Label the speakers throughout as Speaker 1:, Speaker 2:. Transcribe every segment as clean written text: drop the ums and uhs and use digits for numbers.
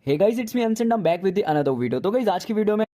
Speaker 1: Hey guys, it's me Ansh and I'm back with the another video. तो guys आज की video में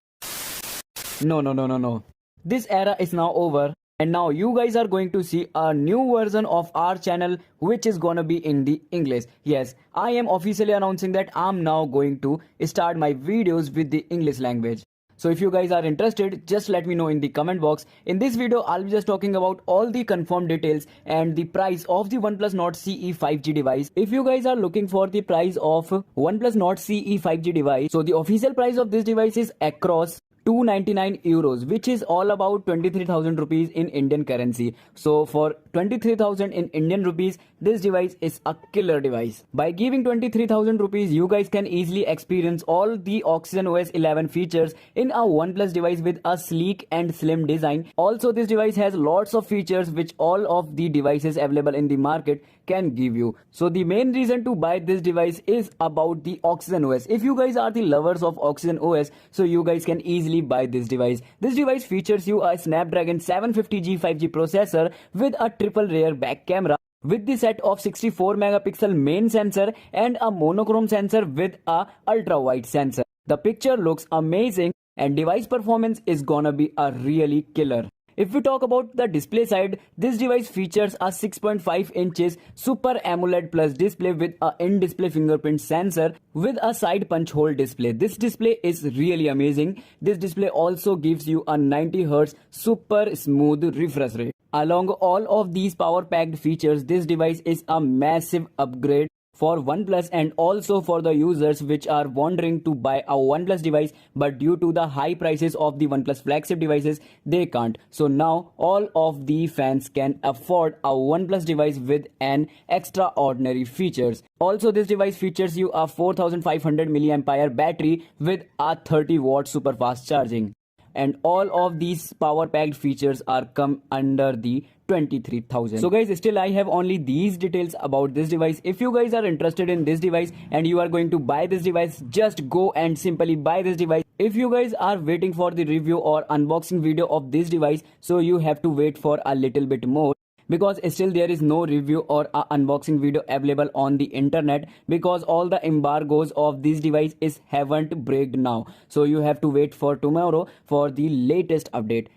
Speaker 1: no. This era is now over and now you guys are going to see a new version of our channel which is gonna be in the English. Yes, I am officially announcing that I'm now going to start my videos with the English language. So if you guys are interested, just let me know in the comment box. In this video, I'll be just talking about all the confirmed details and the price of the OnePlus Nord CE 5G device. If you guys are looking for the price of OnePlus Nord CE 5G device, so the official price of this device is across 299 euros, which is all about 23,000 rupees in Indian currency. So for 23,000 in Indian rupees, this device is a killer device. By giving 23,000 rupees, you guys can easily experience all the Oxygen OS 11 features in a OnePlus device with a sleek and slim design. Also, this device has lots of features which all of the devices available in the market can give you. So the main reason to buy this device is about the Oxygen OS. If you guys are the lovers of Oxygen OS, so you guys can easily buy this device. This device features you a Snapdragon 750G 5G processor with a triple rear back camera, with the set of 64 megapixel main sensor and a monochrome sensor with a ultra wide sensor. The picture looks amazing and device performance is gonna be a really killer. If we talk about the display side, this device features a 6.5 inches Super AMOLED Plus display with a in-display fingerprint sensor with a side punch hole display. This display is really amazing. This display also gives you a 90 Hz super smooth refresh rate. Along all of these power-packed features, this device is a massive upgrade for OnePlus and also for the users which are wondering to buy a OnePlus device, but due to the high prices of the OnePlus flagship devices, they can't. So now all of the fans can afford a OnePlus device with an extraordinary features. Also, this device features you a 4500 mAh battery with a 30-watt super fast charging. And all of these power packed features are come under the 23,000. So guys, still I have only these details about this device. If you guys are interested in this device and you are going to buy this device, just go and simply buy this device. If you guys are waiting for the review or unboxing video of this device, so you have to wait for a little bit more, because still there is no review or a unboxing video available on the internet, because all the embargoes of this device is haven't breaked now. So you have to wait for tomorrow for the latest update.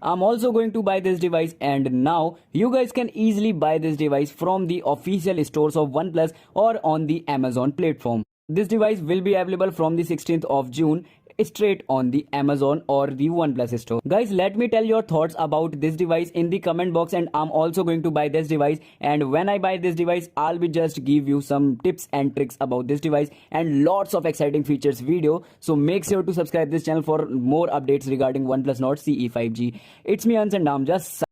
Speaker 1: I'm also going to buy this device, and now you guys can easily buy this device from the official stores of OnePlus or on the Amazon platform. This device will be available from the 16th of June straight on the Amazon or the OnePlus store. Guys, let me tell your thoughts about this device in the comment box, and I'm also going to buy this device. And when I buy this device, I'll be just give you some tips and tricks about this device and lots of exciting features video. So make sure to subscribe this channel for more updates regarding OnePlus Nord CE 5G. It's me Ansh and I'm just